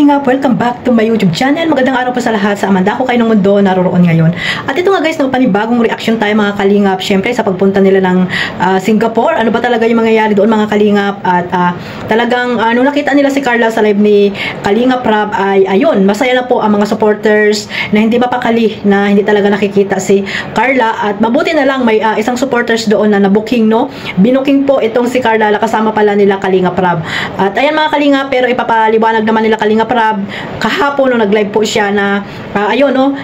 Kalingap, welcome back to my YouTube channel. Magandang araw po sa lahat sa amanda ko kayo ng mundo naroroon ngayon. At ito nga guys, no, panibagong reaction tayo mga Kalingap. Syempre sa pagpunta nila ng Singapore, ano ba talaga yung mangyayari doon mga Kalingap? At talagang nung nakita nila si Carla sa live ni Kalingap Rab ay ayun, masaya na po ang mga supporters na hindi mapakali na hindi talaga nakikita si Carla. At mabuti na lang may isang supporters doon na nabooking, no? Binuking po itong si Carla, kasama pala nila Kalingap Rab. At ayan mga Kalingap, pero ipapaliwanag naman nila Kalingap Rab kahapon nung nag-live po siya na ayun, no,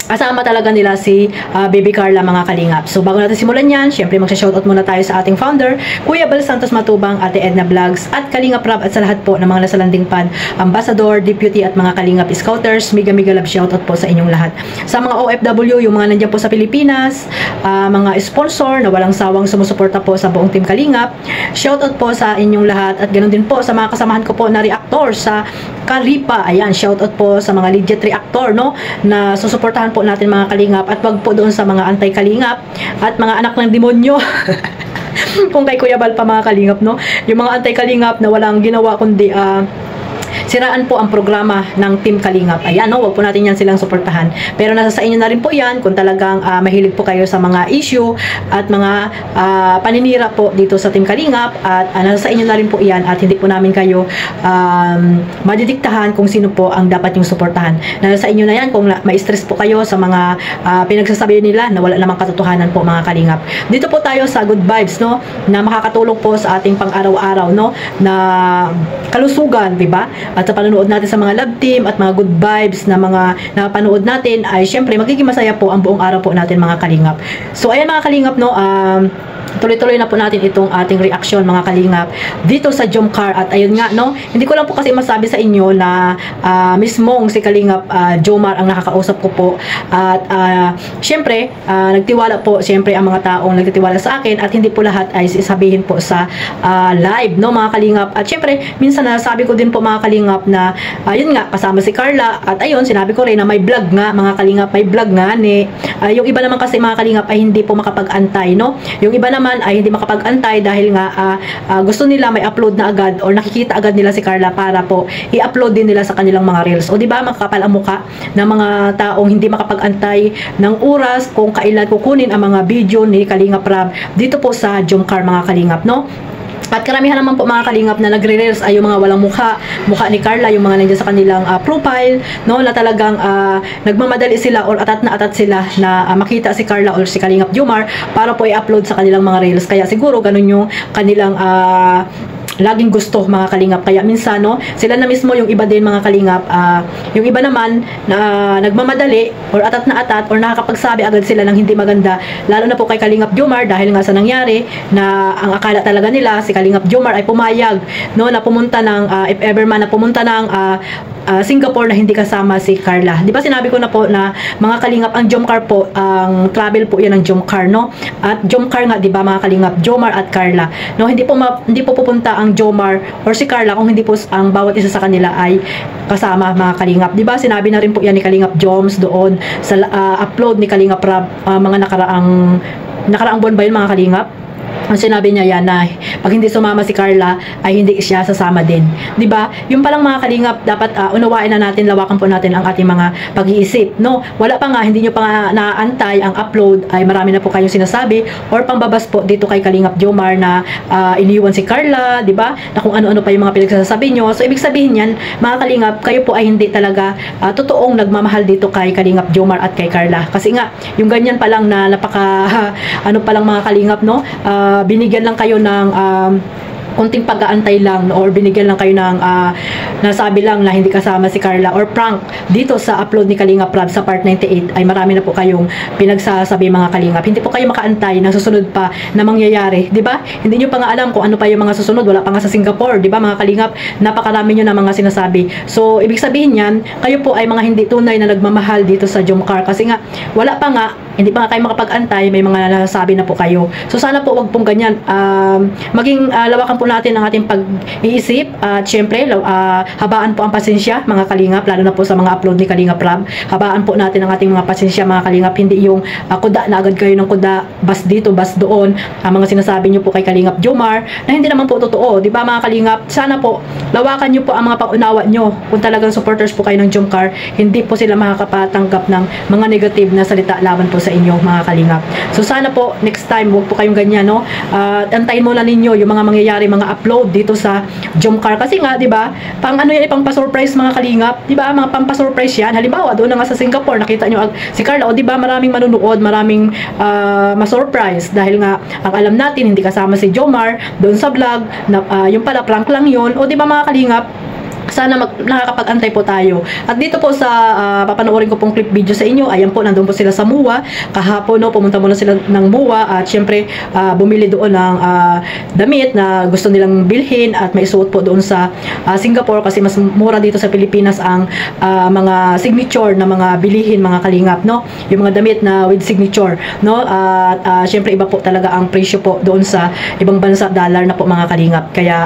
kasama talaga nila si Baby Carla mga Kalingap. So bago natin simulan yan, syempre magsha-shoutout muna tayo sa ating founder, Kuya Bal Santos Matubang, Ate Edna Vlogs, at Kalingap Rab, at sa lahat po ng mga nasa landing pad, Ambassador, Deputy, at mga Kalingap Scouters. Mega love shoutout po sa inyong lahat. Sa mga OFW, yung mga nandiyan po sa Pilipinas, mga sponsor na walang sawang sumusuporta po sa buong Team Kalingap, shoutout po sa inyong lahat. At ganoon din po sa mga kasamahan ko po na reactor sa Karipa. Ayan, shoutout po sa mga legit reactor, no, na susuportahan po natin mga Kalingap, at wag po doon sa mga anti-Kalingap at mga anak ng demonyo. Kung kay Kuya Bal pa mga Kalingap, no, yung mga anti-Kalingap na walang ginawa kundi siraan po ang programa ng Team Kalingap. Ayan, no, wag po natin yan silang suportahan. Pero nasa sa inyo na rin po yan kung talagang mahilig po kayo sa mga issue at mga paninira po dito sa Team Kalingap, at nasa sa inyo na rin po yan, at hindi po namin kayo madidiktahan kung sino po ang dapat yung suportahan. Nasa sa inyo na yan kung ma-stress po kayo sa mga pinagsasabi nila na wala namang katotohanan po mga Kalingap. Dito po tayo sa good vibes, no, na makakatulong po sa ating pang-araw-araw, no, na kalusugan, di ba? At sa panonood natin sa mga love team at mga good vibes na mga napanood natin ay syempre magiging masaya po ang buong araw po natin mga Kalingap. So ayan mga Kalingap, no, tuloy-tuloy na po natin itong ating reaction mga Kalingap dito sa Jomcar. At ayun nga, no, hindi ko lang po kasi masabi sa inyo na mismong si Kalingap Jomar ang nakakausap ko po. At syempre nagtiwala po syempre ang mga taong nagtitiwala sa akin, at hindi po lahat ay sabihin po sa live, no mga Kalingap. At syempre minsan nasabi ko din po mga Kalingap na ayun nga, kasama si Carla, at ayun sinabi ko rin na may vlog nga mga Kalingap, may vlog nga ni yung iba naman kasi mga Kalingap ay hindi po makapag-antay, no, yung iba naman ay hindi makapag-antay dahil nga gusto nila may upload na agad, or nakikita agad nila si Carla para po i-upload din nila sa kanilang mga reels. O di ba, makakapal ang muka ng mga taong hindi makapag-antay ng oras kung kailan kukunin ang mga video ni Kalingap Rab dito po sa Jomcar mga Kalingap, no. At karamihan naman po mga Kalingap na nagre-reels ay yung mga walang mukha ni Carla, yung mga nandiyan sa kanilang profile, no, na talagang nagmamadali sila or atat na atat sila na makita si Carla or si Kalingap Jomar para po i-upload sa kanilang mga reels. Kaya siguro ganun yung kanilang laging gusto mga Kalingap. Kaya minsan, no, sila na mismo yung iba din mga Kalingap, yung iba naman na nagmamadali or atat na atat or nakakapagsabi agad sila ng hindi maganda, lalo na po kay Kalingap Jomar, dahil nga sa nangyari na ang akala talaga nila si Kalingap Jomar ay pumayag, no, na pumunta ng if ever man na pumunta ng Singapore na hindi kasama si Carla. Di ba sinabi ko na po na mga Kalingap, ang Jomcar po, ang travel po yan ng Jomcar, no? At Jomcar nga, di ba mga Kalingap, Jomar at Carla, no? Hindi po pupunta ang Jomar or si Carla kung hindi po ang bawat isa sa kanila ay kasama mga Kalingap. Di ba sinabi na rin po yan ni Kalingap Joms doon sa upload ni Kalingap Rab mga nakaraang buwan ba yun mga Kalingap? Ang sinabi niya yan na pag hindi sumama si Carla ay hindi siya sasama din. 'Di ba? Yung palang mga Kalingap, dapat unawain na natin, lawakan po natin ang ating mga pag-iisip, no? Wala pa nga, hindi niyo pa nga naantay ang upload ay marami na po kayong sinasabi or pangbabas po dito kay Kalingap Jomar na iniwan si Carla, 'di ba? Na kung ano-ano pa yung mga pinagsasabi niyo. So ibig sabihin niyan, mga Kalingap, kayo po ay hindi talaga totoong nagmamahal dito kay Kalingap Jomar at kay Carla. Kasi nga, yung ganyan pa lang na napaka ano pa lang mga Kalingap, no? Binigyan lang kayo ng kunting pag-aantay lang, or binigyan lang kayo ng nasabi lang na hindi kasama si Carla or prank dito sa upload ni Kalingap Rab sa part 98 ay marami na po kayong pinagsasabi mga Kalingap. Hindi po kayo makaantay ng susunod pa na mangyayari, di ba? Hindi nyo pa nga alam kung ano pa yung mga susunod, wala pa nga sa Singapore, di ba mga Kalingap? Napakarami nyo na mga sinasabi. So ibig sabihin yan, kayo po ay mga hindi tunay na nagmamahal dito sa Jomcar, kasi nga wala pa nga hindi pa kayo makapag-antay, may mga nasasabi na po kayo. So sana po wag pong ganyan. Maging lawakan po natin ang ating pag-iisip at syempre habaan po ang pasensya mga kalingap, lalo na po sa mga upload ni Kalingap Rab. Habaan po natin ang ating mga pasensya mga kalingap, hindi yung kuda na agad kayo ng kuda, bas dito, bas doon, ang mga sinasabi nyo po kay Kalingap Jomar na hindi naman po totoo, di ba mga kalingap? Sana po lawakan nyo po ang mga paunawa nyo. Kung talagang supporters po kayo ng Jomcar, hindi po sila makakapatanggap ng mga negative na salita laban po sa inyo mga kalingap. So sana po next time wag po kayong ganyan, no? Antayin muna ninyo yung mga mangyayari, mga upload dito sa Jomcar kasi nga, di ba? Pang ano yan, pang pa-surprise mga kalingap, di ba? Mga pang-pa-surprise yan. Halimbawa, doon na nga sa Singapore, nakita nyo si Carla, o di ba? Maraming manunood, maraming ma-surprise dahil nga ang alam natin hindi kasama si Jomar doon sa vlog na yung pala prank lang yun, o di ba mga kalingap? Sana nakakapag-antay po tayo. At dito po sa papanoorin ko pong clip video sa inyo, ayan po, nandun po sila sa MUA. Kahapon, no, pumunta muna sila ng MUA at syempre bumili doon ng damit na gusto nilang bilhin at maisuot po doon sa Singapore kasi mas mura dito sa Pilipinas ang mga signature na mga bilihin mga kalingap, no? Yung mga damit na with signature, no? At syempre iba po talaga ang presyo po doon sa ibang bansa, dollar na po mga kalingap. Kaya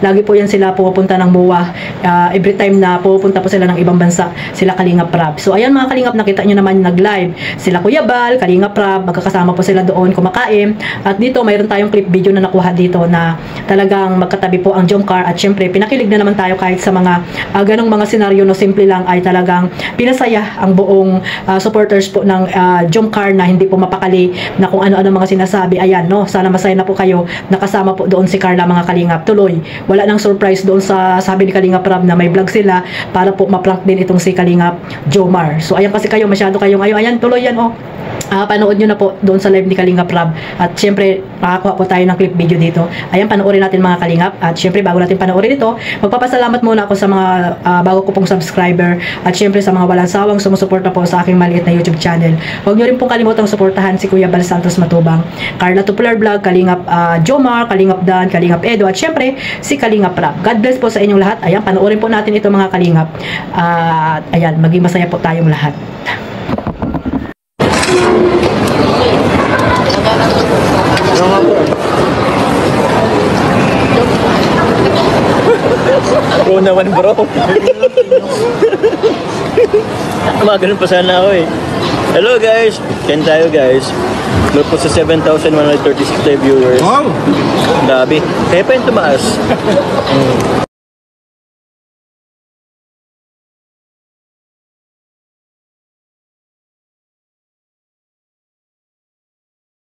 lagi po yan sila pupunta ng MUA. Every time na pupunta po sila ng ibang bansa, sila Kalingap Rab. So ayan mga kalingap, nakita nyo naman nag-live sila Kuya Bal, Kalingap Rab, magkakasama po sila doon kumakain. At dito mayroon tayong clip video na nakuha dito na talagang magkatabi po ang Jomcar at syempre pinakilig na naman tayo kahit sa mga ganong mga senaryo no, simple lang ay talagang pinasaya ang buong supporters po ng Jomcar na hindi po mapakali na kung ano-ano mga sinasabi. Ayan, no, sana masaya na po kayo, nakasama po doon si Carla mga kalingap. Tuloy, wala nang surprise doon sa sabi ni Kalingap Rab na may vlog sila para po ma-prank din itong si Kalingap Jomar. So ayan kasi kayo, masyado kayong ayan, tuloy yan, oh. Panood nyo na po doon sa live ni Kalingap Rab. At syempre, makakuha po tayo ng clip video dito. Ayan, panoorin natin mga kalingap. At syempre, bago natin panoorin ito, magpapasalamat muna ako sa mga bago ko pong subscriber. At syempre, sa mga walang sawang sumusuporta po sa aking maliit na YouTube channel. Huwag nyo rin pong kalimutang suportahan si Kuya Bal Santos Matubang, Carla Tupular Vlog, Kalingap Jomar, Kalingap Dan, Kalingap Edo, at syempre, si Kalingap Rab. God bless po sa inyong lahat. Ayan, panoorin po natin ito mga kalingap. Ayan, maging masaya po tayong lahat. Bro naman bro. Maganon pa sana ako eh. Hello guys, Ken tayo guys. Look po sa 7,136 viewers. Wow! Grabe. Kaya pa yung tumaas.